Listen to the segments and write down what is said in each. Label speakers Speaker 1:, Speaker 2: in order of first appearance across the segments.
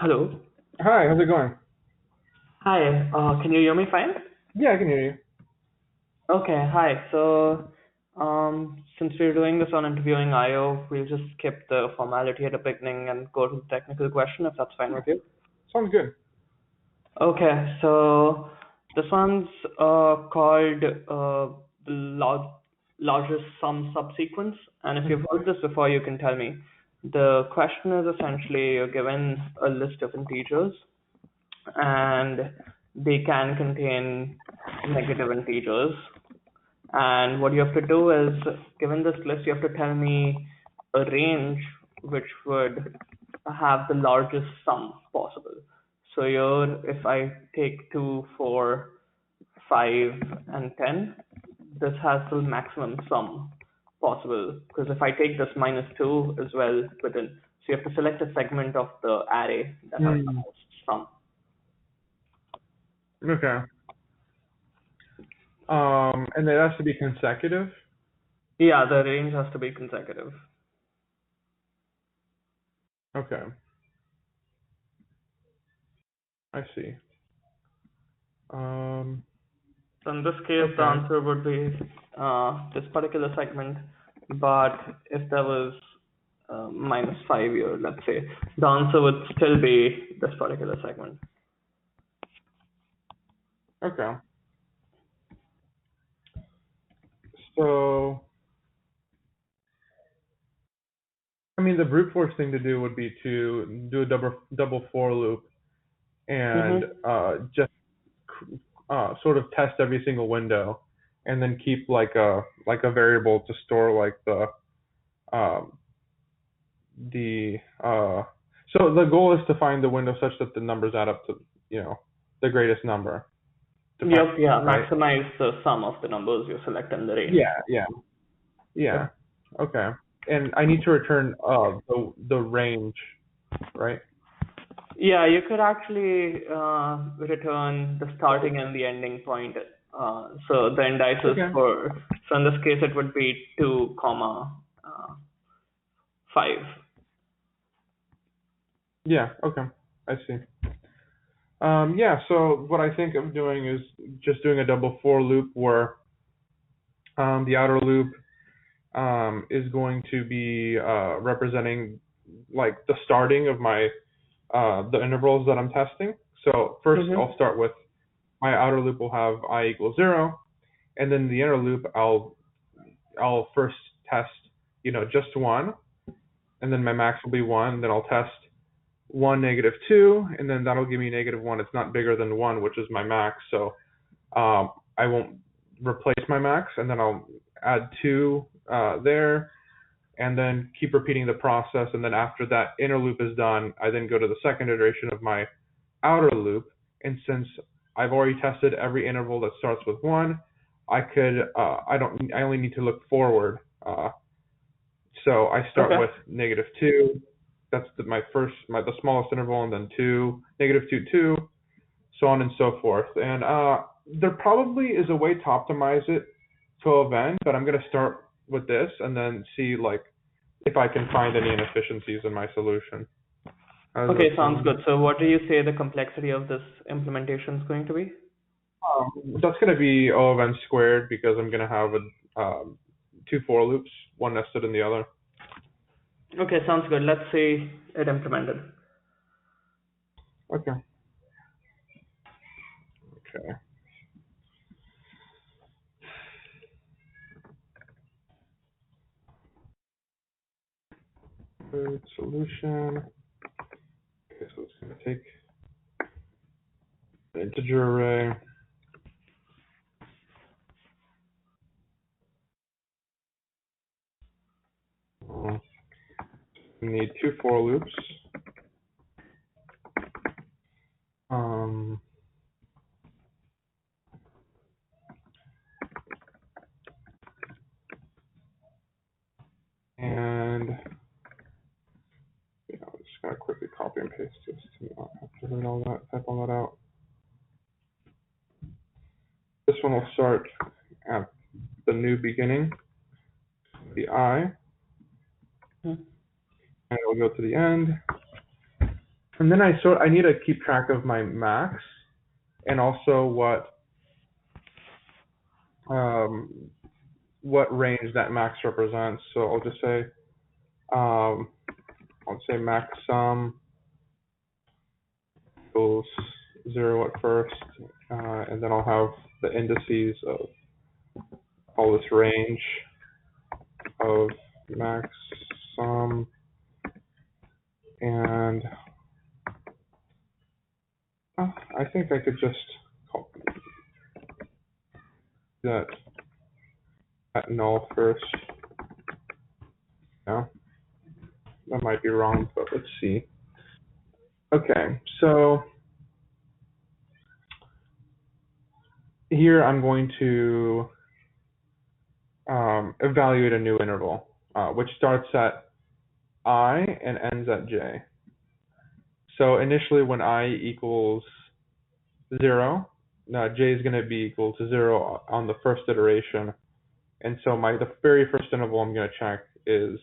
Speaker 1: Hello.
Speaker 2: Hi, how's it going?
Speaker 1: Hi. Can you hear me fine?
Speaker 2: Yeah, I can hear you.
Speaker 1: Okay. Hi. Since we're doing this on interviewing.io, we'll just skip the formality at the beginning and go to the technical question if that's fine
Speaker 2: Yeah,
Speaker 1: with you.
Speaker 2: sounds good.
Speaker 1: Okay. So this one's called the largest sum subsequence, and if you've
Speaker 2: Mhm.
Speaker 1: heard this before, you can tell me. The question is essentially you're given a list of integers and they can contain negative integers. And what you have to do is, given this list, you have to tell me a range which would have the largest sum possible. So here, if I take 2, 4, 5, and 10, this has the maximum sum possible. Because if I take this minus 2 as well within, so you have to select a segment of the array that has the
Speaker 2: Mm,
Speaker 1: most sum.
Speaker 2: okay. And it has to be consecutive.
Speaker 1: Yeah, the range has to be consecutive.
Speaker 2: Okay, I see. Um,
Speaker 1: So in this case, the
Speaker 2: okay.
Speaker 1: answer would be this particular segment, but if there was minus 5 here, let's say, the answer would still be this particular segment.
Speaker 2: Okay. So, I mean, the brute force thing to do would be to do a double for loop and
Speaker 1: Mm-hmm.
Speaker 2: just sort of test every single window, and then keep like a variable to store like um, the so the goal is to find the window such that the numbers add up to the greatest number to find,
Speaker 1: Yep, yeah,
Speaker 2: right?
Speaker 1: maximize the sum of the numbers you select in the range.
Speaker 2: Yeah, yeah, yeah.
Speaker 1: Yep.
Speaker 2: Okay, and I need to return the range, right?
Speaker 1: Yeah, you could actually return the starting and the ending point. So the indices
Speaker 2: Okay.
Speaker 1: for, so in this case, it would be 2 comma 5.
Speaker 2: Yeah. Okay. I see. Yeah. So what I think of doing is just doing a double for loop where the outer loop is going to be representing like the starting of my the intervals that I'm testing. So first I'll
Speaker 1: Mm-hmm.
Speaker 2: start with my outer loop will have I equals 0, and then the inner loop I'll first test just 1, and then my max will be 1. Then I'll test 1, negative 2, and then that'll give me negative 1. It's not bigger than 1, which is my max, so I won't replace my max, and then I'll add 2 there, and then keep repeating the process. And then after that inner loop is done, I then go to the second iteration of my outer loop. And since I've already tested every interval that starts with 1, I only need to look forward. So I start
Speaker 1: Okay.
Speaker 2: with negative 2. That's the smallest interval, and then 2, negative 2, 2, so on and so forth. And there probably is a way to optimize it to event, but I'm going to start with this and then see like if I can find any inefficiencies in my solution. How does
Speaker 1: Okay,
Speaker 2: that
Speaker 1: sounds
Speaker 2: sound?
Speaker 1: good. So what do you say the complexity of this implementation is going to be?
Speaker 2: That's going to be O of n squared because I'm going to have two for loops, one nested in the other.
Speaker 1: Okay, sounds good. Let's see it implemented.
Speaker 2: Okay. Okay. Good solution. Okay, so it's going to take an integer array. We need two for loops. Um, and I'm just gonna quickly copy and paste this to not have to read all that, type all that out. This one will start at the new beginning, the I,
Speaker 1: Hmm.
Speaker 2: and it will go to the end. And then I need to keep track of my max and also um, what range that max represents. So I'll just say I'll say max sum equals 0 at first, and then I'll have the indices of all this range of max sum, and I think I could just call that at null first. No, that might be wrong, but let's see. Okay, so here I'm going to evaluate a new interval, which starts at I and ends at j. So initially when I equals 0, j is going to be equal to 0 on the first iteration. And so the very first interval I'm going to check is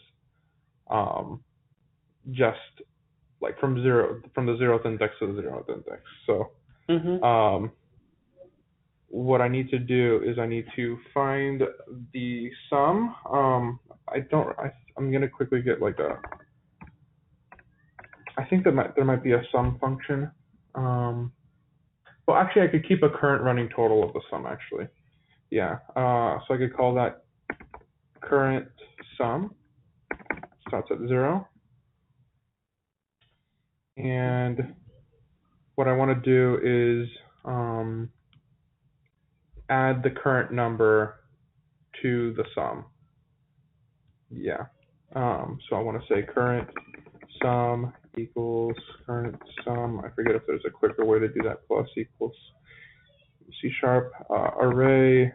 Speaker 2: just like from the 0th index to the 0th index. So what I need to do is I need to find the sum. I'm going to quickly get like I think there might be a sum function. Well, actually, I could keep a current running total of the sum, actually. Yeah, so I could call that current sum, starts at 0. And what I want to do is add the current number to the sum. Yeah, so I want to say current sum equals current sum. I forget if there's a quicker way to do that, plus equals C# array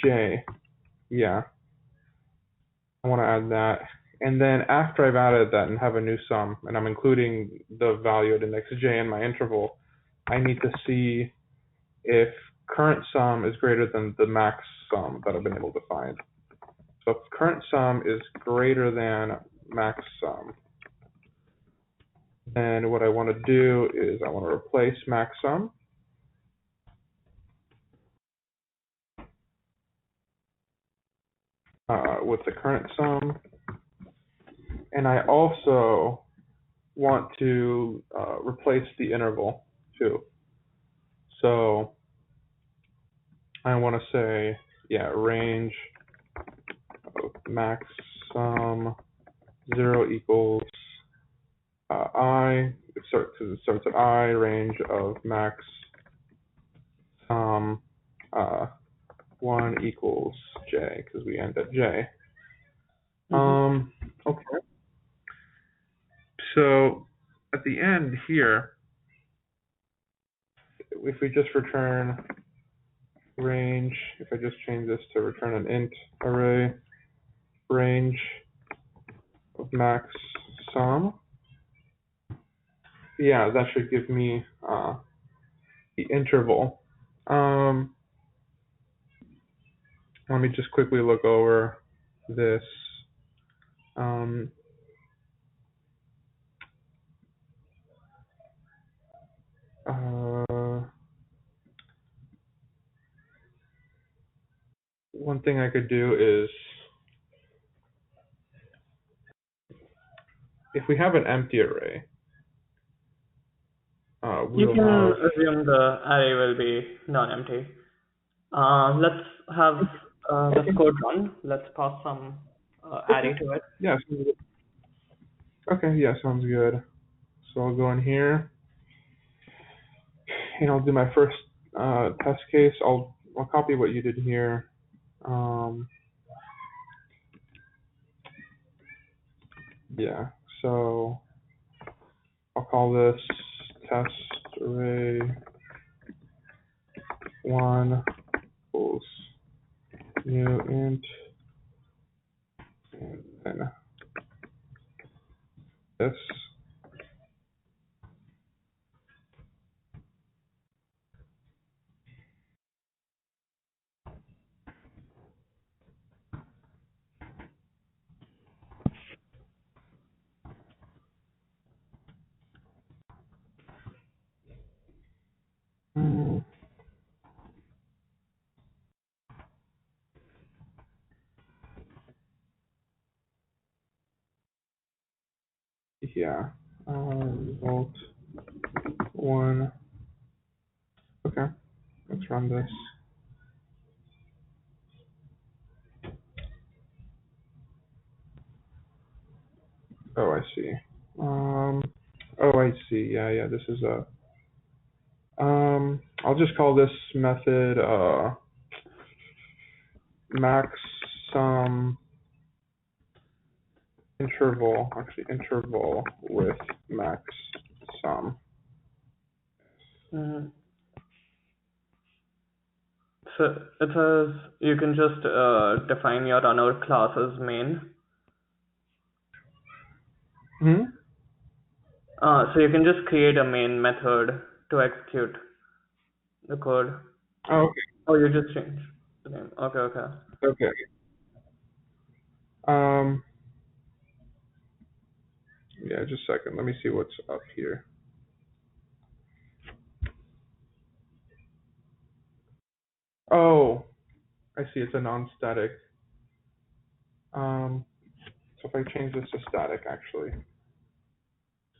Speaker 2: j. Yeah, I want to add that. And then after I've added that and have a new sum, and I'm including the value at index j in my interval, I need to see if current sum is greater than the max sum that I've been able to find. So if current sum is greater than max sum, then what I want to do is I want to replace max sum with the current sum. And I also want to replace the interval too. So I want to say, yeah, range of max sum 0 equals I. It starts at I, range of max sum 1 equals j, because we end at j. Okay. So at the end here, if we just return range, if I just change this to return an int array, range of max sum, yeah, that should give me the interval. Let me just quickly look over this. One thing I could do is, if we have an empty array,
Speaker 1: You
Speaker 2: we'll
Speaker 1: can
Speaker 2: have.
Speaker 1: assume the array will be non-empty. Let's have this code run. Let's pass some array to it.
Speaker 2: Yeah. Okay. Yeah, sounds good. So I'll go in here, and I'll do my first test case. I'll copy what you did here. Yeah. So I'll call this test array 1 equals new int, and then this. Yeah. Result 1. Okay, let's run this. Oh, I see. Oh, I see. Yeah, this is a, I'll just call this method, max sum interval, actually interval with max sum.
Speaker 1: Mhm. So it says you can just define your runner class as main.
Speaker 2: Hmm?
Speaker 1: So you can just create a main method to execute the code.
Speaker 2: Oh,
Speaker 1: Oh, you just changed the name. Okay, okay.
Speaker 2: okay. Um, yeah, just a second. Let me see what's up here. Oh, I see. It's a non-static. So if I change this to static, actually, let's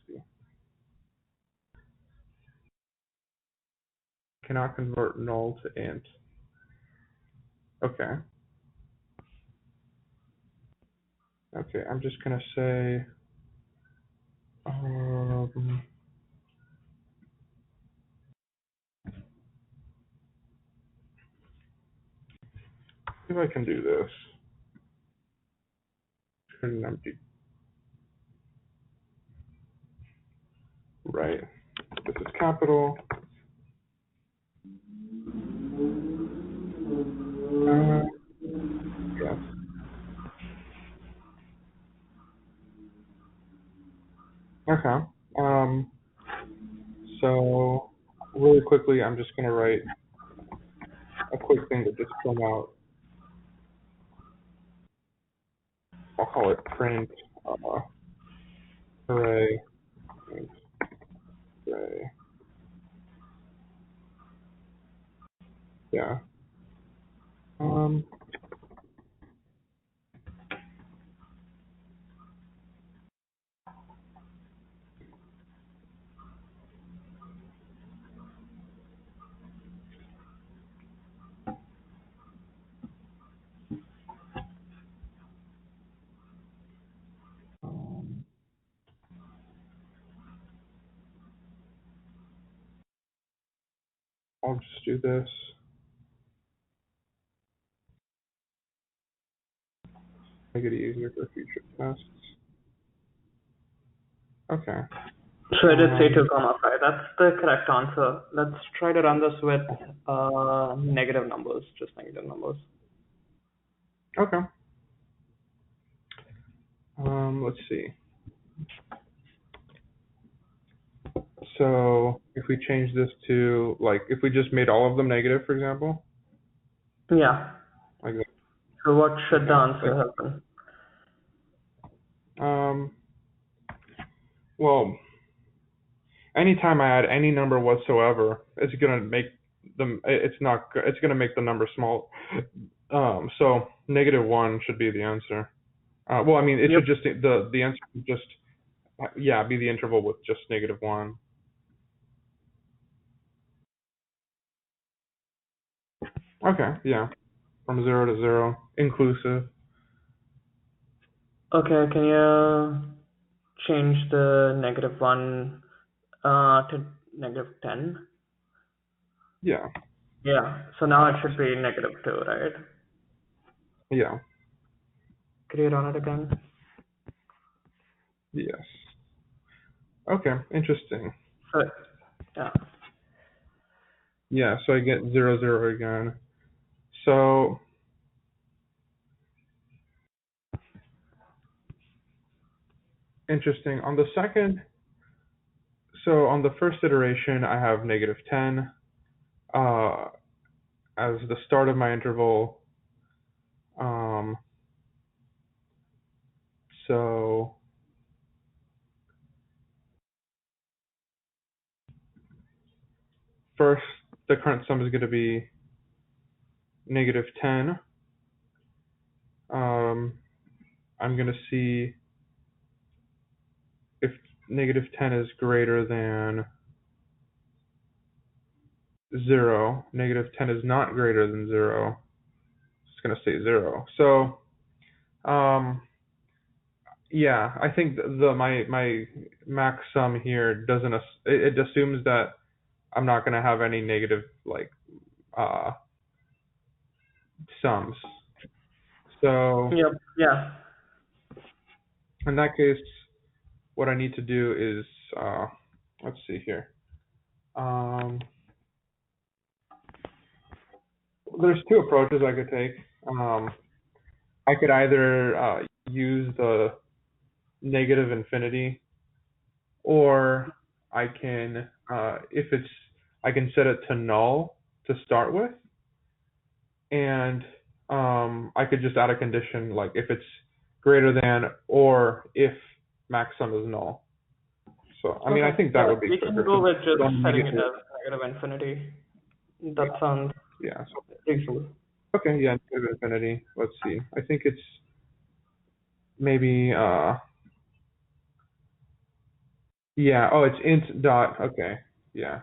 Speaker 2: see. Cannot convert null to int. Okay. Okay, I'm just gonna say, if I can do this, turn an empty, right? This is capital. Yes. Okay. Um, so really quickly, I'm just gonna write a quick thing to just print out. I'll call it print array, print array. Yeah. Um, um, I'll just do this. Make it easier for future tests. Okay.
Speaker 1: So it is say 2 comma 5. That's the correct answer. Let's try to run this with negative numbers, just negative numbers.
Speaker 2: Okay. Let's see. So if we change this to, like, if we just made all of them negative, for example,
Speaker 1: Yeah.
Speaker 2: like that.
Speaker 1: So what should the
Speaker 2: Okay.
Speaker 1: answer have been?
Speaker 2: Um, well, anytime I add any number whatsoever, it's gonna make them. It's not. It's gonna make the number small. So -1 should be the answer. Well, I mean, it
Speaker 1: Yep.
Speaker 2: should just the answer should just, yeah, be the interval with just -1. Okay. Yeah. From 0 to 0, inclusive.
Speaker 1: Okay, can you change the -1 to -10?
Speaker 2: Yeah.
Speaker 1: Yeah. So now it should be -2, right?
Speaker 2: Yeah.
Speaker 1: Could you run it again?
Speaker 2: Yes. Okay. Interesting.
Speaker 1: So, yeah.
Speaker 2: Yeah. So I get 0 0 again. So interesting. On the second, so on the first iteration, I have -10 uh, as the start of my interval. Um, so first, the current sum is going to be -10. I'm going to see if negative 10 is greater than 0. Negative 10 is not greater than 0. It's going to say 0. So, yeah, I think my max sum here doesn't it assumes that I'm not going to have any negative like uh, sums. So
Speaker 1: Yep. Yeah.
Speaker 2: in that case, what I need to do is let's see here. There's two approaches I could take. I could either use the negative infinity, or I can, I can set it to null to start with, and I could just add a condition like if it's greater than or if max sum is null. So I mean I
Speaker 1: Okay.
Speaker 2: think that
Speaker 1: Yeah,
Speaker 2: would be
Speaker 1: we can
Speaker 2: quicker
Speaker 1: go
Speaker 2: because
Speaker 1: with just
Speaker 2: on
Speaker 1: setting it
Speaker 2: negative.
Speaker 1: as negative infinity. That
Speaker 2: Yeah,
Speaker 1: sounds
Speaker 2: yeah. So
Speaker 1: reasonable.
Speaker 2: okay, yeah, negative infinity. Let's see. I think it's maybe yeah. Oh, it's int dot. Okay, yeah.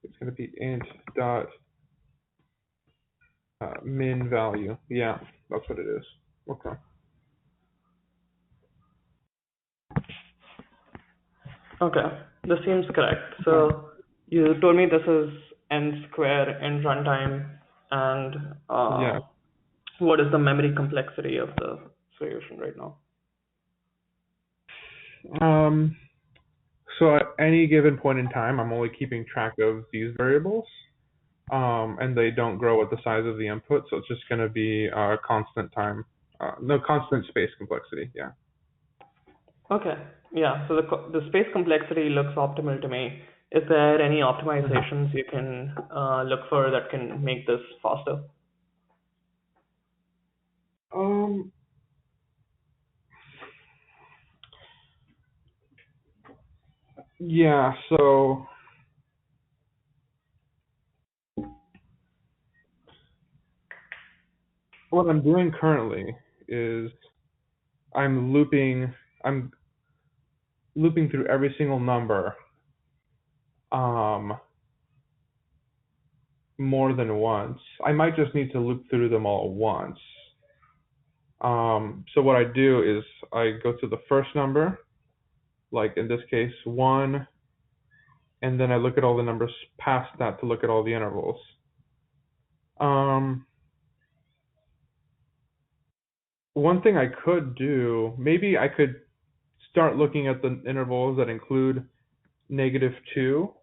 Speaker 2: It's gonna be int dot min value. Yeah, that's what it is. Okay.
Speaker 1: Okay, this seems correct.
Speaker 2: Okay.
Speaker 1: So you told me this is n square in runtime, and
Speaker 2: Yeah.
Speaker 1: what is the memory complexity of the solution right now?
Speaker 2: Um. So at any given point in time, I'm only keeping track of these variables, and they don't grow with the size of the input. So it's just going to be constant time, no constant space complexity. Yeah.
Speaker 1: Okay, yeah. So the space complexity looks optimal to me. Is there any
Speaker 2: Mhm.
Speaker 1: optimizations you can look for that can make this faster?
Speaker 2: Um. Yeah. So what I'm doing currently is I'm looping. I'm looping through every single number um, more than once. I might just need to loop through them all once. So what I do is I go to the first number, like in this case 1, and then I look at all the numbers past that to look at all the intervals. Um, one thing I could do, maybe I could start looking at the intervals that include -2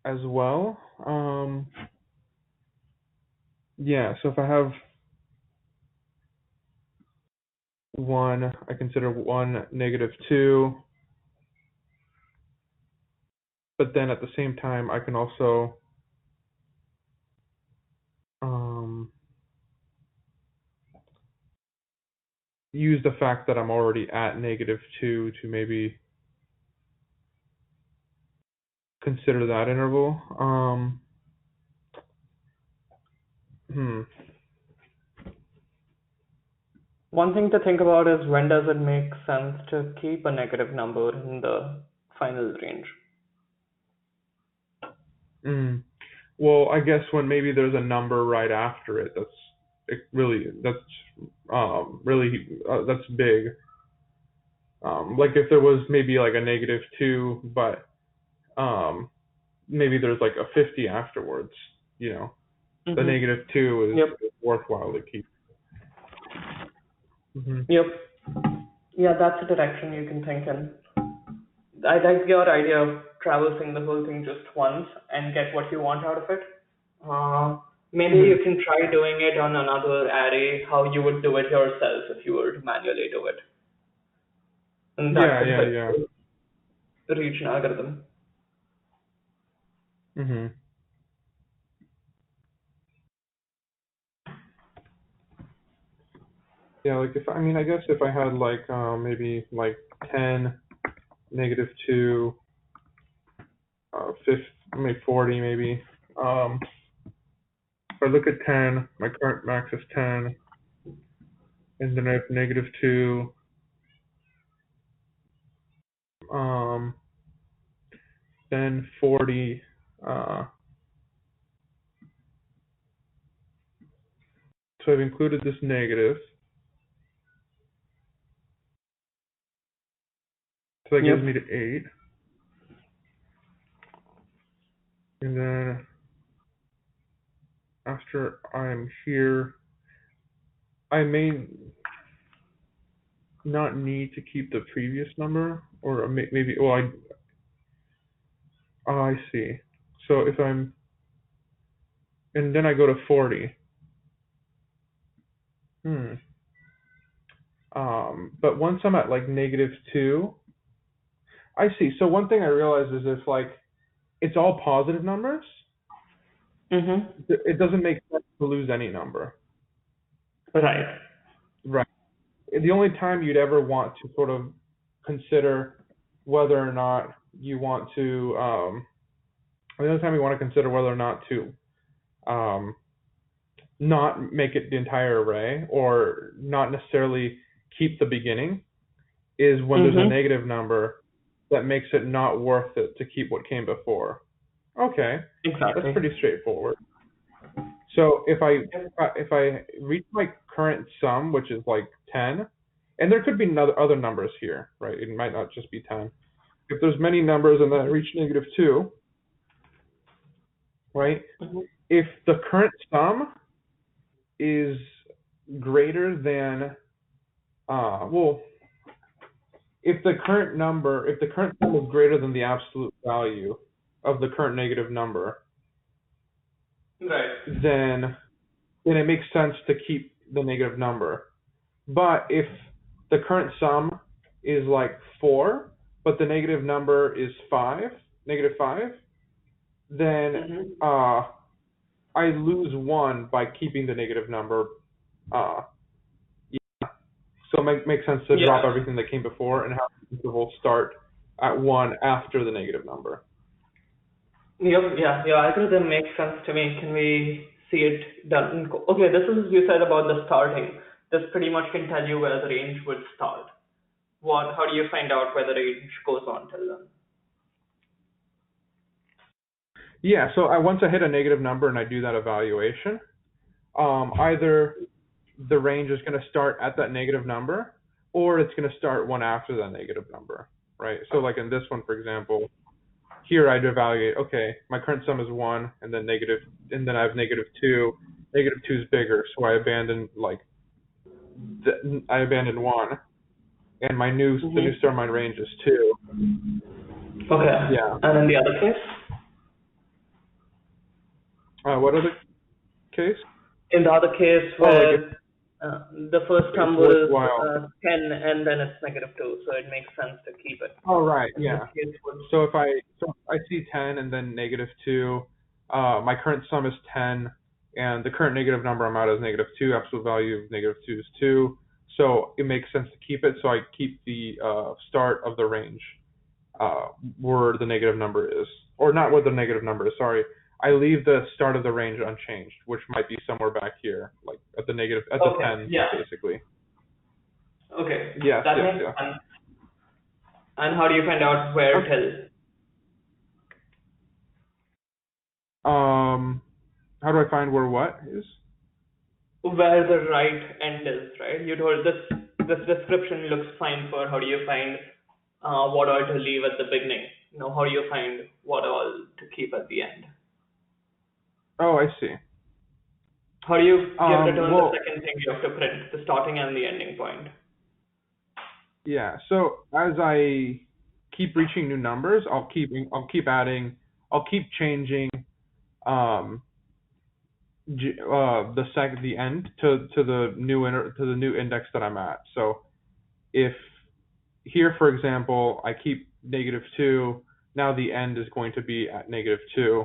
Speaker 2: as well. Yeah, so if I have 1, I consider 1 -2, but then at the same time, I can also um, use the fact that I'm already at -2 to maybe consider that interval. Hmm.
Speaker 1: One thing to think about is when does it make sense to keep a negative number in the final range?
Speaker 2: Mm. Well, I guess when maybe there's a number right after it, that's big. Like if there was maybe like a -2, but um, maybe there's like a 50 afterwards. You know, the
Speaker 1: Mm-hmm.
Speaker 2: -2
Speaker 1: Yep.
Speaker 2: is worthwhile to keep. Hmm.
Speaker 1: Yep. Yeah, that's a direction you can think in. I like your idea of traversing the whole thing just once and get what you want out of it. Maybe
Speaker 2: Hmm.
Speaker 1: you can try doing it on another array, how you would do it yourself if you were to manually do it. And that
Speaker 2: Yeah,
Speaker 1: could
Speaker 2: yeah,
Speaker 1: help
Speaker 2: yeah.
Speaker 1: you reach an algorithm.
Speaker 2: Hmm. Yeah, like if I mean, I guess if I had like maybe like 10, -2, 50, maybe 40, maybe. If I look at 10, my current max is 10, and then I have -2, Then 40. So I've included this negative. So that gives me to 8. And then after I'm here, I may not need to keep the previous number, or maybe, well, I see. So if I'm, and then I go to 40. But once I'm at like -2, I see. So one thing I realized is if like it's all positive numbers, it doesn't make sense to lose any number.
Speaker 1: Right.
Speaker 2: Right. The only time you'd ever want to sort of consider whether or not you want to, the only time you want to consider whether or not to not make it the entire array or not necessarily keep the beginning is when there's a negative number that makes it not worth it to keep what came before. Okay,
Speaker 1: Exactly.
Speaker 2: that's pretty straightforward. So if I reach my current sum, which is like 10, and there could be other numbers here, right? It might not just be 10. If there's many numbers and then I reach -2, right? If the current sum is greater than, well, if the current sum is greater than the absolute value of the current negative number,
Speaker 1: Right.
Speaker 2: then it makes sense to keep the negative number. But if the current sum is like 4, but the negative number is -5, then I lose 1 by keeping the negative number. Yeah. So it makes sense to drop everything that came before and have the interval start at 1 after the negative number.
Speaker 1: Yep. Yeah. Algorithm makes sense to me. Can we see it done? Okay. This is you said about the starting. This pretty much can tell you where the range would start. How do you find out where the range goes on till then?
Speaker 2: Yeah, so once I hit a negative number and I do that evaluation, either the range is going to start at that negative number, or it's going to start one after that negative number, right? So like in this one, for example, here I'd evaluate, okay, my current sum is 1, and then I have -2. -2 is bigger, so I abandon I abandon 1, and the new start mine range is 2.
Speaker 1: Okay.
Speaker 2: Yeah.
Speaker 1: And in the other case?
Speaker 2: What other case?
Speaker 1: In the other case where the first number is 10 and then it's -2, so it makes sense to keep it.
Speaker 2: Oh, right, yeah. So if I see 10 and then -2, my current sum is 10, and the current negative number I'm at is -2. Absolute value of -2 is 2. So it makes sense to keep it. So I keep the start of the range where the negative number is, or not where the negative number is. Sorry, I leave the start of the range unchanged, which might be somewhere back here, like at the 10, basically.
Speaker 1: Okay.
Speaker 2: Yes,
Speaker 1: that makes sense. And how do you find out where till?
Speaker 2: How do I find where what is?
Speaker 1: Where the right end is, right? You told this description looks fine for how do you find what all to leave at the beginning? How do you find what all to keep at the end?
Speaker 2: Oh, I see.
Speaker 1: How do you return the second thing you have to print, the starting and the ending point?
Speaker 2: Yeah. So as I keep reaching new numbers, I'll keep changing the end to the new index that I'm at. So if here, for example, I keep -2, now the end is going to be at -2.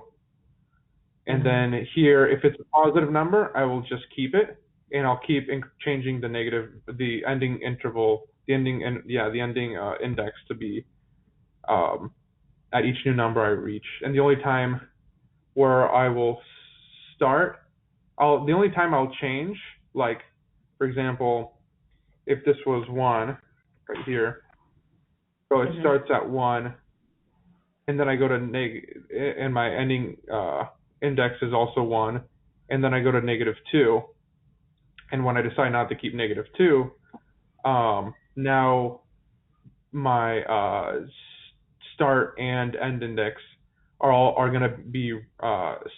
Speaker 2: And then here, if it's a positive number, I will just keep it, and I'll keep changing the ending interval, the ending index to be at each new number I reach. And the only time where I will the only time I'll change, like for example, if this was 1 right here, So it starts at 1, and then I go to and my ending index is also 1, and then I go to -2. And when I decide not to keep -2, now my start and end index are going to be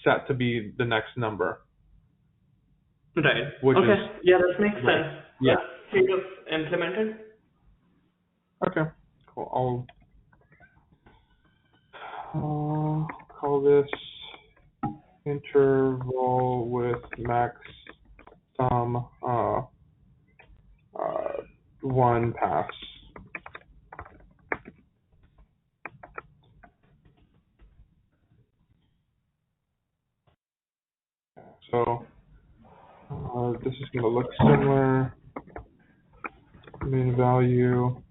Speaker 2: set to be the next number.
Speaker 1: Right.
Speaker 2: Which
Speaker 1: okay.
Speaker 2: is,
Speaker 1: Yeah, that makes
Speaker 2: right.
Speaker 1: sense.
Speaker 2: Yeah.
Speaker 1: Let's think of implemented.
Speaker 2: Okay. Cool. I'll call this interval with max sum 1 pass. So this is going to look similar. Main value,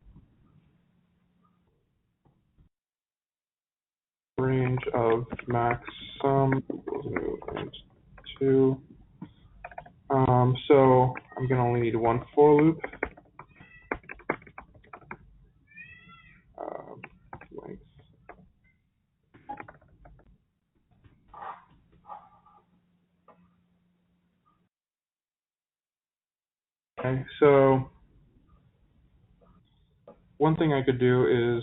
Speaker 2: range of max sum equals new range 2. So I'm going to only need one for loop. Length. Okay, so one thing I could do is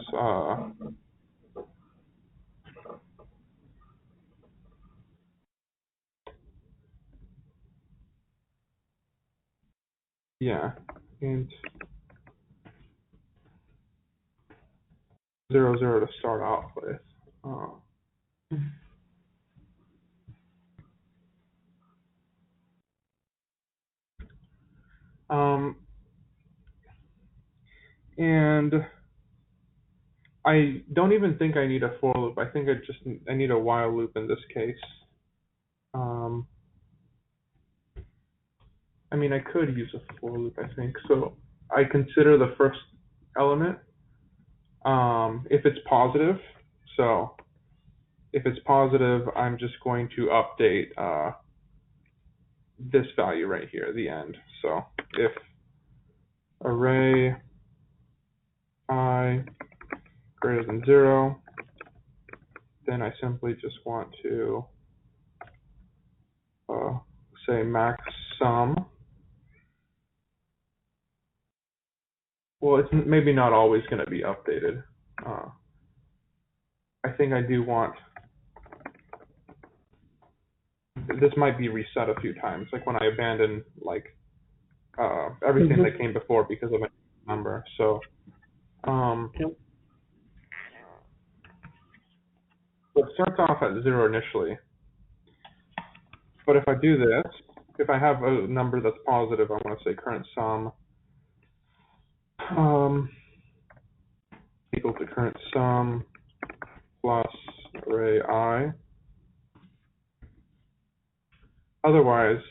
Speaker 2: int 0, 0 to start off with. And I don't even think I need a for loop. I think I need a while loop in this case. I mean, I could use a for loop, I think. So I consider the first element if it's positive. So if it's positive, I'm just going to update this value right here, the end. So if array I greater than 0, then I simply just want to say max sum. Well, it's maybe not always going to be updated. I think I do want, this might be reset a few times, like when I abandon like everything that came before because of a number. So it starts off at 0 initially. But if I do this, if I have a number that's positive, I want to say current sum equal to current sum plus array I. Otherwise,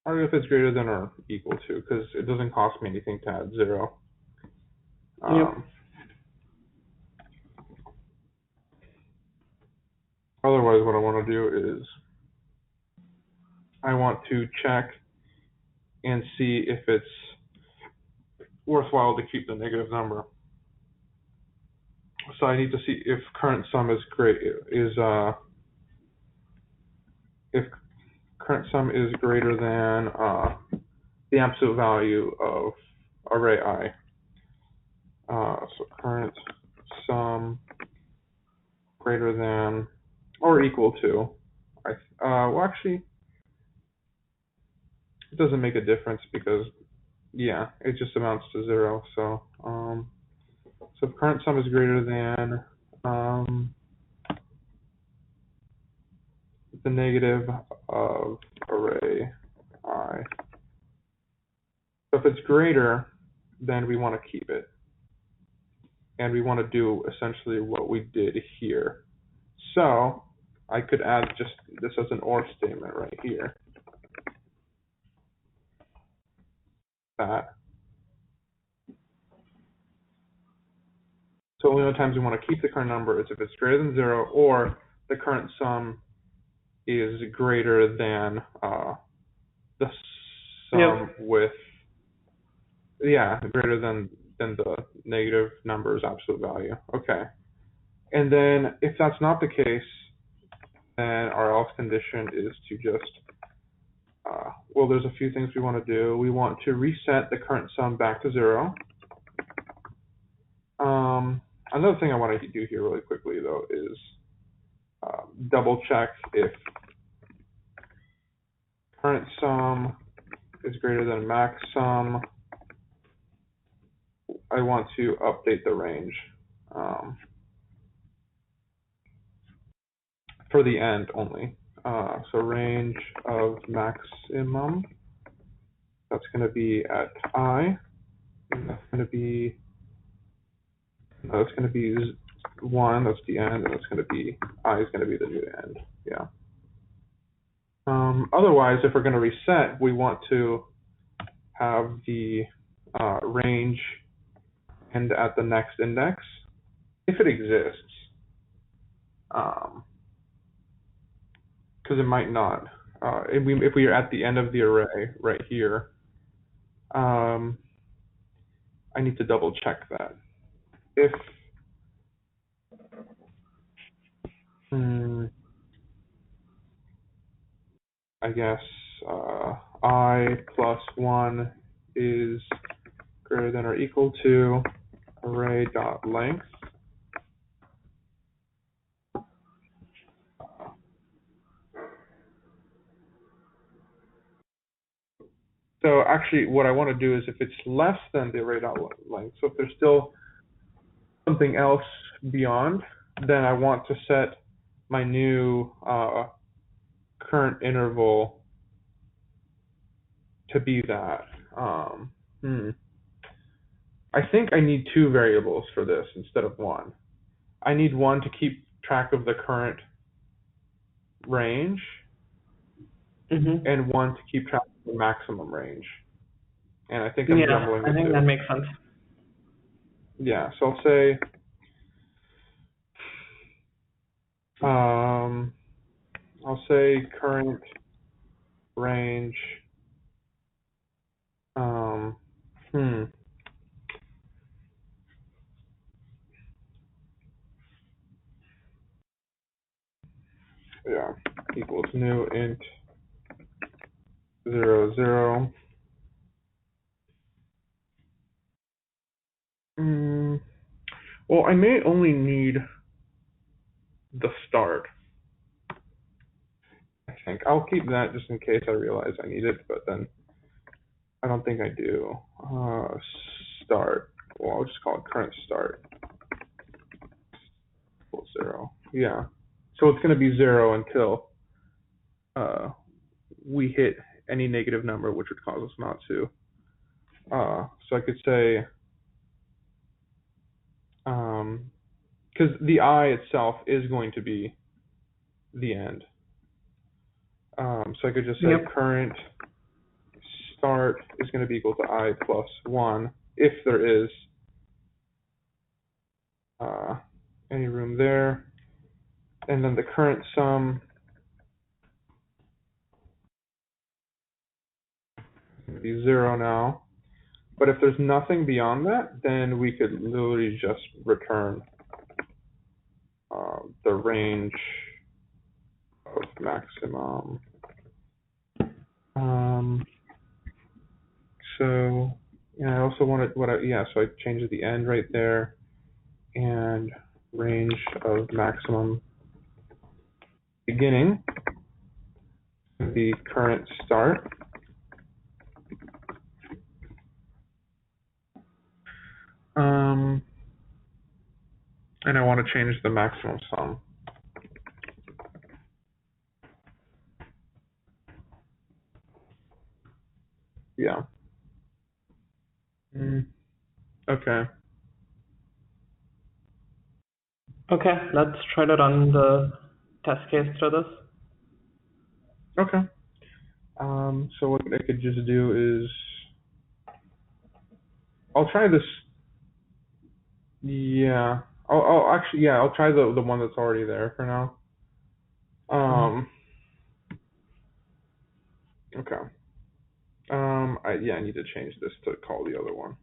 Speaker 2: or if it's greater than or equal to, because it doesn't cost me anything to add 0. Otherwise, what I want to do is I want to check and see if it's worthwhile to keep the negative number. So I need to see if current sum is if current sum is greater than the absolute value of array I. So current sum greater than or equal to. Well, actually, it doesn't make a difference because, yeah, it just amounts to 0. So, so if current sum is greater than the negative of array I. So if it's greater, then we want to keep it. And we want to do essentially what we did here. So I could add just this as an or statement right here. That. So only the times we want to keep the current number is if it's greater than 0 or the current sum is greater than the sum with Yeah, greater than the negative number's absolute value. Okay. And then if that's not the case, then our else condition is to just, well, there's a few things we want to do. We want to reset the current sum back to 0. Another thing I want to do here really quickly, though, is double check if current sum is greater than max sum. I want to update the range for the end only. So range of maximum, that's going to be at I, and that's going to be, no, that's going to be 1, that's the end, and that's going to be, I is going to be the new end, yeah. Otherwise, if we're going to reset, we want to have the range end at the next index, if it exists, because it might not. If we are at the end of the array right here, I need to double check that. If I guess I plus 1 is greater than or equal to array.length. So actually what I want to do is if it's less than the array.length, so if there's still something else beyond, then I want to set my new current interval to be that. I think I need 2 variables for this instead of 1. I need 1 to keep track of the current range, and 1 to keep track of the maximum range. And I think I'm jumbling the two.
Speaker 1: I think that makes sense.
Speaker 2: Yeah, so I'll say current range. Yeah, equals new int 0, 0. Well, I may only need the start. I think I'll keep that just in case I realize I need it, but then I don't think I do. Start. Well, I'll just call it current start. Equals 0. Yeah. So it's going to be 0 until we hit any negative number, which would cause us not to. So I could say, because the I itself is going to be the end. So I could just say current start is going to be equal to I plus 1 if there is any room there. And then the current sum is going to be 0 now. But if there's nothing beyond that, then we could literally just return the range of maximum. So yeah, I also wanted so I changed the end right there, and range of maximum beginning, the current start. And I want to change the maximum sum. Yeah. Okay.
Speaker 1: Okay, let's try to run the test case through this.
Speaker 2: Okay. So what I could just do is, I'll try this. Yeah. I'll try the one that's already there for now. Okay. I need to change this to call the other one.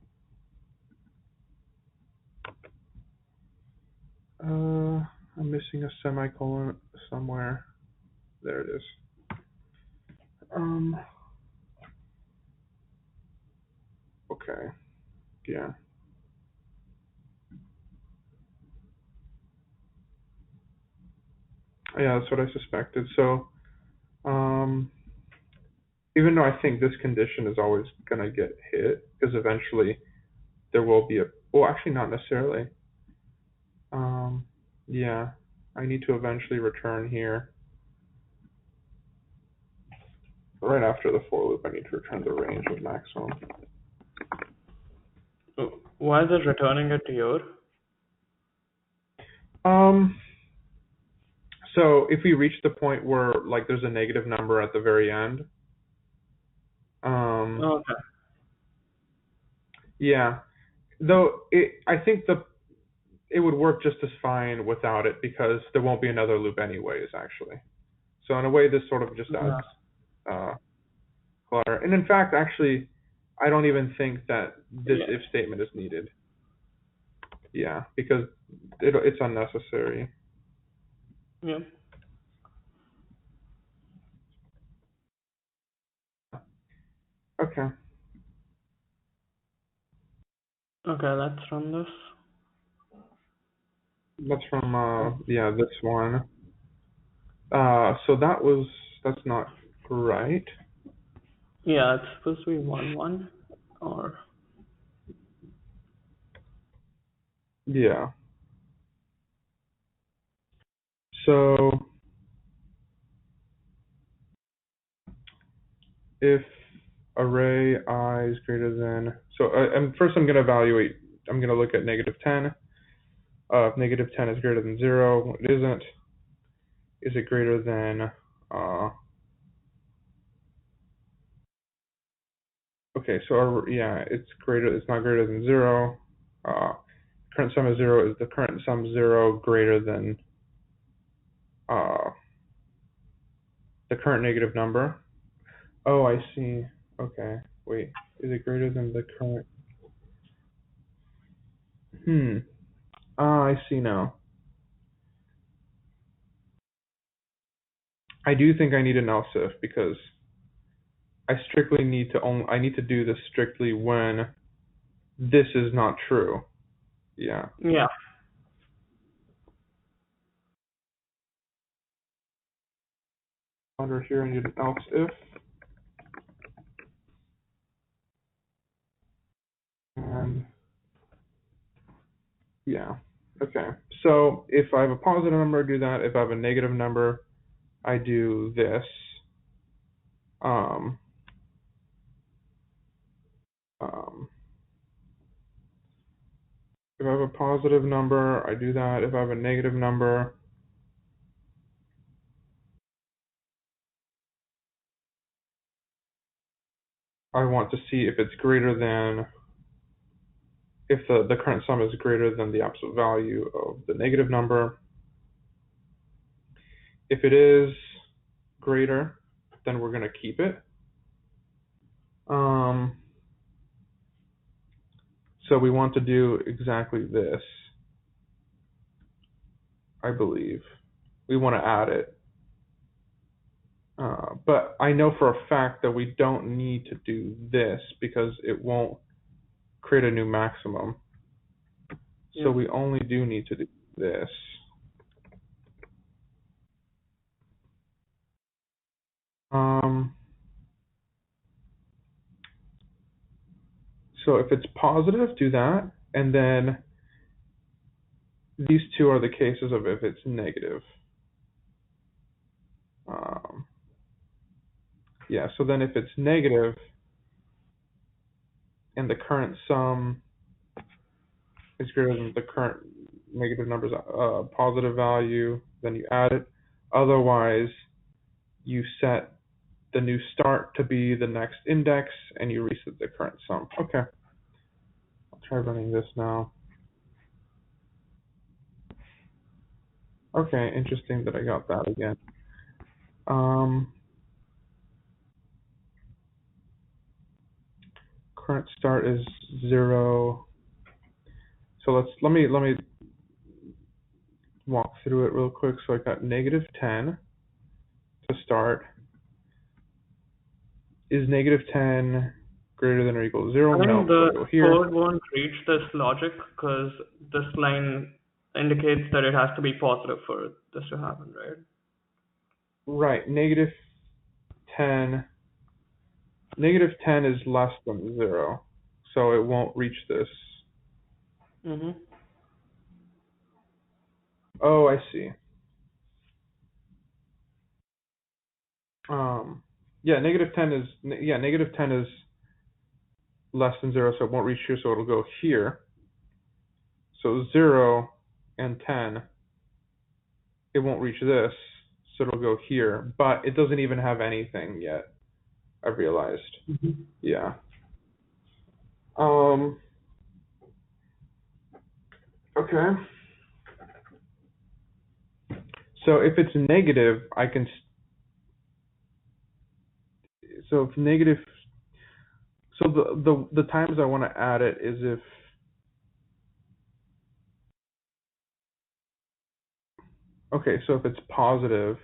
Speaker 2: I'm missing a semicolon somewhere. There it is. Okay. Yeah. Yeah, that's what I suspected. So, even though I think this condition is always going to get hit, because eventually there will be well, actually not necessarily. Yeah, I need to eventually return here. Right after the for loop, I need to return the range of maximum.
Speaker 1: Why is it returning it to here?
Speaker 2: So if we reach the point where like there's a negative number at the very end,
Speaker 1: Okay.
Speaker 2: yeah. Though I think it would work just as fine without it because there won't be another loop anyways, actually. So in a way, this sort of just adds clutter. And in fact, actually, I don't even think that this if statement is needed. Yeah, because it's unnecessary.
Speaker 1: Yeah.
Speaker 2: Okay.
Speaker 1: Okay, let's run this.
Speaker 2: That's from this one. So that's not right.
Speaker 1: Yeah, it's supposed to be 1-1 or
Speaker 2: Yeah. So if array I is greater than, so first I'm going to evaluate, I'm going to look at -10. If -10 is greater than 0, it isn't. Is it greater than, okay, so it's not greater than 0. Current sum is 0. Is the current sum 0 greater than the current negative number? Oh, I see. Okay, wait. Is it greater than the current? I see now. I do think I need an else if because I strictly need to I need to do this strictly when this is not true. Yeah.
Speaker 1: yeah.
Speaker 2: Under here, I need an else if. And yeah. Okay. So if I have a positive number, I do that. If I have a negative number, I do this. Um, if I have a positive number, I do that. If I have a negative number, I want to see if it's greater than, if the current sum is greater than the absolute value of the negative number. If it is greater, then we're going to keep it. So we want to do exactly this, I believe. We want to add it. But I know for a fact that we don't need to do this because it won't create a new maximum. So we only do need to do this. So if it's positive, do that. And then these two are the cases of if it's negative. Yeah, so then if it's negative and the current sum is greater than the current negative number's positive value, then you add it. Otherwise, you set the new start to be the next index and you reset the current sum. Okay. I'll try running this now. Okay, interesting that I got that again. current start is 0. So let me walk through it real quick. So I got -10 to start. Is -10 greater than or equal to 0?
Speaker 1: I think
Speaker 2: No, so
Speaker 1: the
Speaker 2: it'll go here.
Speaker 1: code won't reach this logic because this line indicates that it has to be positive for this to happen, right?
Speaker 2: Right, -10. -10 is less than 0, so it won't reach this.
Speaker 1: Mm-hmm.
Speaker 2: Oh, I see. Yeah, -10 is less than 0, so it won't reach here, so it'll go here. So 0 and 10, it won't reach this, so it'll go here. But it doesn't even have anything yet, I've realized.
Speaker 1: Mm-hmm.
Speaker 2: Yeah. Okay. So if it's negative, I can. So if negative. So the times I want to add it is if. Okay, so if it's positive,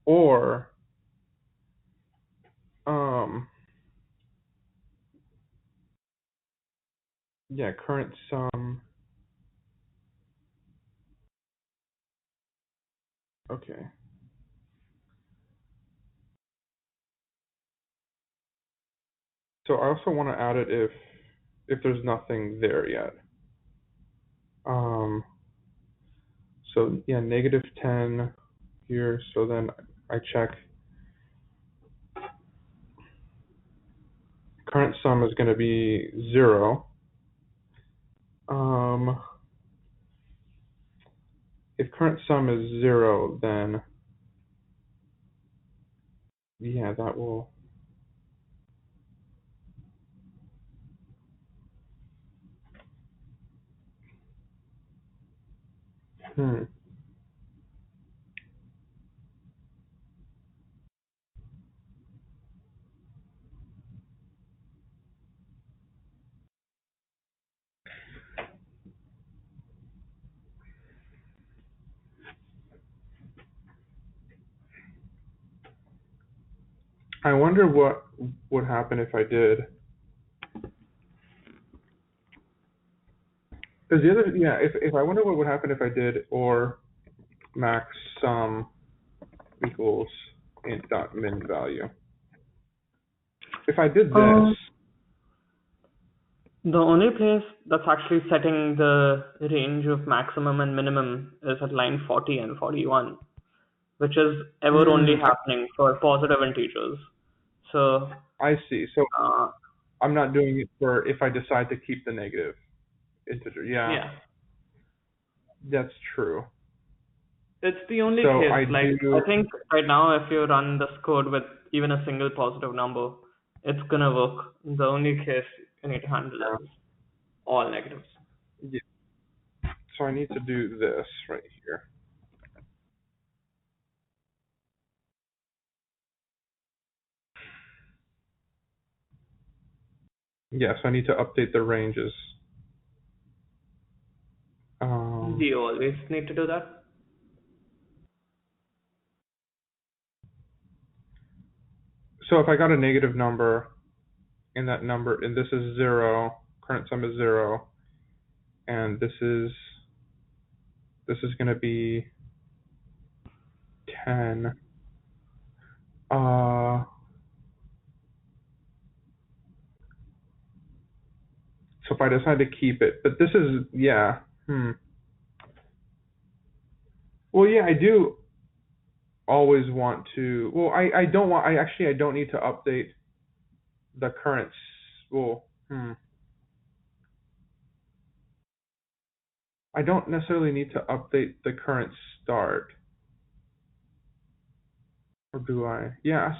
Speaker 2: or yeah, current sum. Okay. So I also want to add it if there's nothing there yet. So yeah, -10 here. So then I check. Current sum is going to be 0. If current sum is 0, then yeah, that will. Hmm. I wonder what would happen if I did. Because the other, yeah, if I wonder what would happen if I did or max sum equals int dot min value. If I did this,
Speaker 1: Um, the only place that's actually setting the range of maximum and minimum is at line 40 and 41, which is ever only
Speaker 2: I
Speaker 1: happening for positive integers. So,
Speaker 2: I see. So
Speaker 1: uh,
Speaker 2: I'm not doing it for if I decide to keep the negative integer. Yeah,
Speaker 1: yeah,
Speaker 2: that's true.
Speaker 1: it's the only
Speaker 2: So
Speaker 1: case.
Speaker 2: I
Speaker 1: Like,
Speaker 2: do.
Speaker 1: I think right now, if you run this code with even a single positive number, it's gonna work. The only case you need to handle is all negatives.
Speaker 2: Yeah, so I need to do this right here. Yes, I need to update the ranges.
Speaker 1: Do you always need to do that?
Speaker 2: So if I got a negative number, and that number, and this is 0, current sum is 0, and this is going to be 10. So if I decide to keep it, but this is, yeah, Well, yeah, I do always want to, well, I don't want, I don't need to update the current, well, I don't necessarily need to update the current start, or do I? Yeah,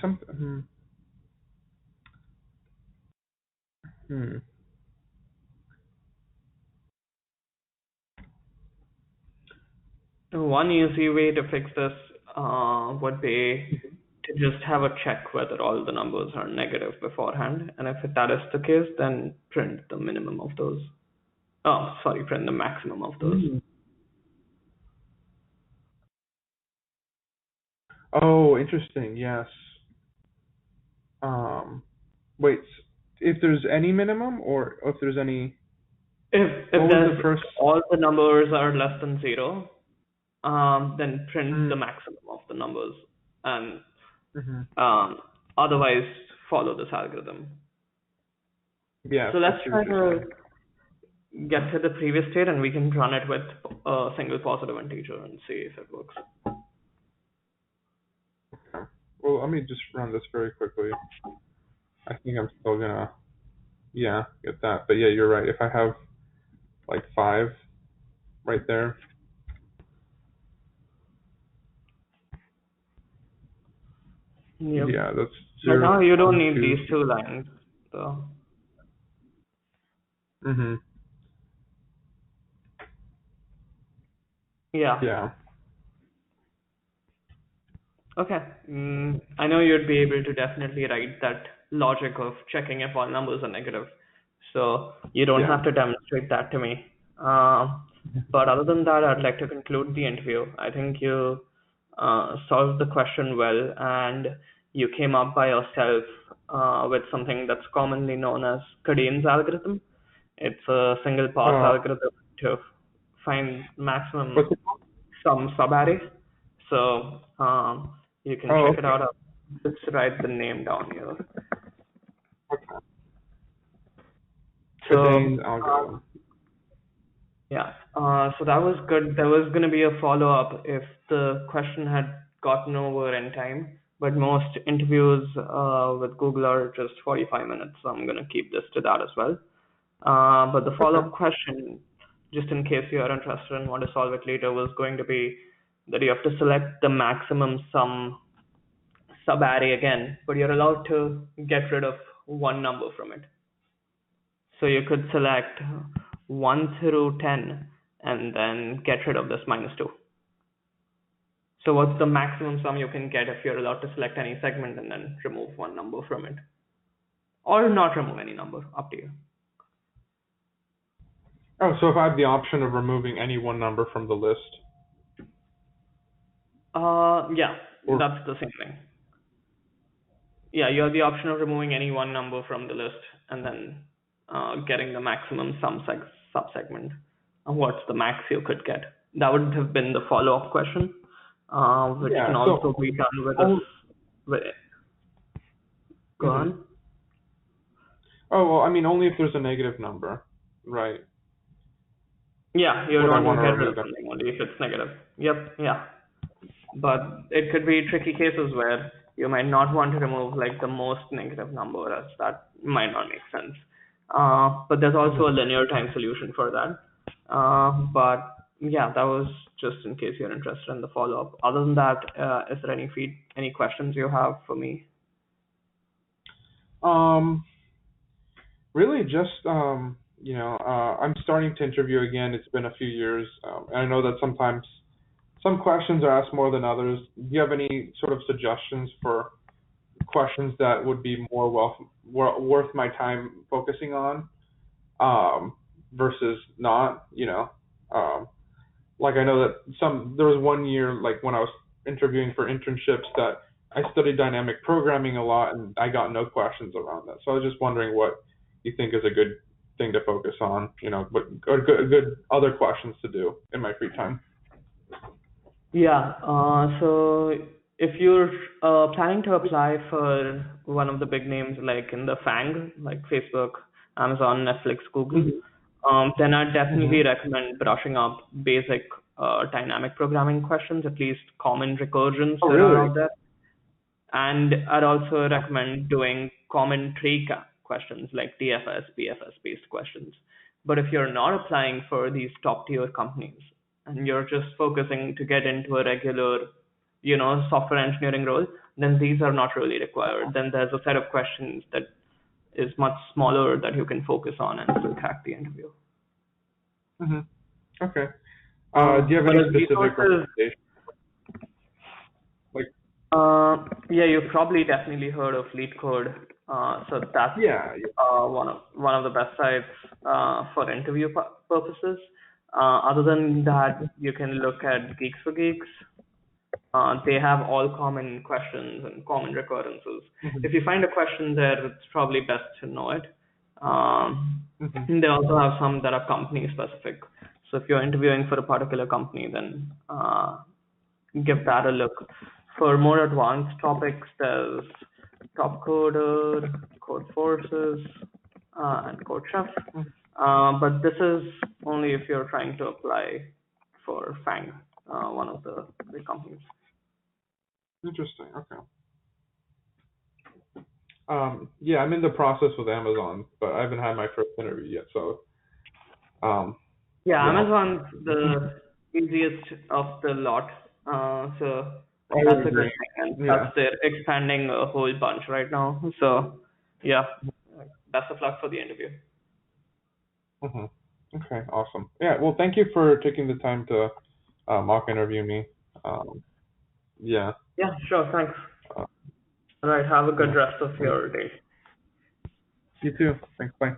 Speaker 2: hmm.
Speaker 1: One easy way to fix this would be to just have a check whether all the numbers are negative beforehand, and if that is the case, then print the minimum of those. Oh, sorry, print the maximum of those.
Speaker 2: Mm. Oh, interesting. Yes. Um, Wait. If there's any minimum, or if there's any,
Speaker 1: If
Speaker 2: what was the
Speaker 1: there's
Speaker 2: first?
Speaker 1: all the numbers are less than zero, then print
Speaker 2: Mm,
Speaker 1: the maximum of the numbers, and
Speaker 2: hmm.
Speaker 1: um, otherwise follow this algorithm.
Speaker 2: Yes,
Speaker 1: So
Speaker 2: I
Speaker 1: let's
Speaker 2: see what
Speaker 1: try
Speaker 2: you're
Speaker 1: to
Speaker 2: saying.
Speaker 1: get to the previous state, and we can run it with a single positive integer and see if it works.
Speaker 2: Okay. Well, let me just run this very quickly. I think I'm still gonna, yeah, get that. But yeah, you're right. If I have like 5 right there,
Speaker 1: Yep.
Speaker 2: yeah, that's
Speaker 1: But now
Speaker 2: 0,
Speaker 1: you don't
Speaker 2: 1,
Speaker 1: need
Speaker 2: 2.
Speaker 1: these two lines. So
Speaker 2: Mm-hmm.
Speaker 1: yeah.
Speaker 2: Yeah.
Speaker 1: Okay. I know you'd be able to definitely write that logic of checking if all numbers are negative. So you don't
Speaker 2: Yeah.
Speaker 1: have to demonstrate that to me. But other than that, I'd like to conclude the interview. I think you solved the question well, and you came up by yourself with something that's commonly known as Cadine's algorithm. It's a single pass
Speaker 2: Uh,
Speaker 1: algorithm to find
Speaker 2: what's
Speaker 1: maximum
Speaker 2: it called?
Speaker 1: some subarray. So you can
Speaker 2: Oh,
Speaker 1: check it
Speaker 2: okay.
Speaker 1: out. Let's write the name down here.
Speaker 2: Okay. Cadane's
Speaker 1: So
Speaker 2: algorithm.
Speaker 1: yeah, so that was good. There was going to be a follow-up if the question had gotten over in time, but most interviews with Google are just 45 minutes, so I'm going to keep this to that as well. But the
Speaker 2: Okay.
Speaker 1: follow-up question, just in case you are interested and want to solve it later, was going to be that you have to select the maximum sum subarray again, but you're allowed to get rid of one number from it. So you could select 1 through 10 and then get rid of this minus 2. So what's the maximum sum you can get if you're allowed to select any segment and then remove one number from it? Or not remove any number, up to you.
Speaker 2: Oh, so if I have the option of removing any one number from the list,
Speaker 1: Yeah,
Speaker 2: or
Speaker 1: that's the same thing. Yeah, you have the option of removing any one number from the list and then getting the maximum subsegment. What's the max you could get? That would have been the follow-up question, which
Speaker 2: yeah.
Speaker 1: can also
Speaker 2: So,
Speaker 1: be done with a.
Speaker 2: oh,
Speaker 1: With, go
Speaker 2: hmm.
Speaker 1: on.
Speaker 2: Oh well, I mean, only if there's a negative number, right?
Speaker 1: Yeah, you'd
Speaker 2: Would I
Speaker 1: want to
Speaker 2: want to
Speaker 1: get rid
Speaker 2: remove
Speaker 1: of
Speaker 2: that?
Speaker 1: something only if it's negative. Yep, yeah. But it could be tricky cases where you might not want to remove like the most negative number, as that might not make sense. But there's also a
Speaker 2: Mhm.
Speaker 1: linear time solution for that. But yeah, that was just in case you're interested in the follow-up. Other than that, is there any questions you have for me?
Speaker 2: Um, Really, just I'm starting to interview again. It's been a few years, and I know that sometimes some questions are asked more than others. Do you have any sort of suggestions for questions that would be more worth my time focusing on, versus not? Um, like I know that there was one year, like when I was interviewing for internships, that I studied dynamic programming a lot and I got no questions around that. So I was just wondering what you think is a good thing to focus on, what are good other questions to do in my free time.
Speaker 1: Yeah. So if you're planning to apply for one of the big names like in the FANG, like Facebook, Amazon, Netflix, Google,
Speaker 2: Hmm.
Speaker 1: then I'd
Speaker 2: Hmm.
Speaker 1: definitely recommend brushing up basic dynamic programming questions, at least common recursions
Speaker 2: Oh,
Speaker 1: there are
Speaker 2: really?
Speaker 1: out there. And I'd also recommend doing common tree questions like DFS, BFS based questions. But if you're not applying for these top tier companies and you're just focusing to get into a regular, software engineering role, then these are not really required. Then there's a set of questions that is much smaller that you can focus on and still crack the interview.
Speaker 2: Hmm. Okay. Do you have
Speaker 1: But
Speaker 2: any
Speaker 1: as
Speaker 2: specific
Speaker 1: resources,
Speaker 2: recommendations? Like,
Speaker 1: Yeah, you've probably definitely heard of LeetCode. So that's
Speaker 2: Yeah. Yeah.
Speaker 1: one of the best sites for interview purposes. Other than that, you can look at Geeks for Geeks. They have all common questions and common recurrences.
Speaker 2: Mhm.
Speaker 1: If you find a question there, it's probably best to know it.
Speaker 2: Mhm.
Speaker 1: And they also have some that are company specific. So if you're interviewing for a particular company, then give that a look. For more advanced topics, there's Top Coder, Code Forces, and Code Chef.
Speaker 2: Mhm.
Speaker 1: But this is only if you're trying to apply for FANG, one of the big companies.
Speaker 2: Interesting. Okay. Yeah, I'm in the process with Amazon, but I haven't had my first interview yet. So,
Speaker 1: Yeah,
Speaker 2: yeah.
Speaker 1: Amazon's the easiest of the lot. So
Speaker 2: I
Speaker 1: that's
Speaker 2: would
Speaker 1: a good
Speaker 2: agree.
Speaker 1: thing, and
Speaker 2: Yeah.
Speaker 1: plus they're expanding a whole bunch right now. So yeah, best of luck for the interview.
Speaker 2: Mhm. Okay. Awesome. Yeah. Well, thank you for taking the time to mock interview me. Um, yeah.
Speaker 1: Yeah, sure, thanks.
Speaker 2: Uh,
Speaker 1: All right, have a good
Speaker 2: yeah.
Speaker 1: rest of your day.
Speaker 2: You too. Thanks. Bye.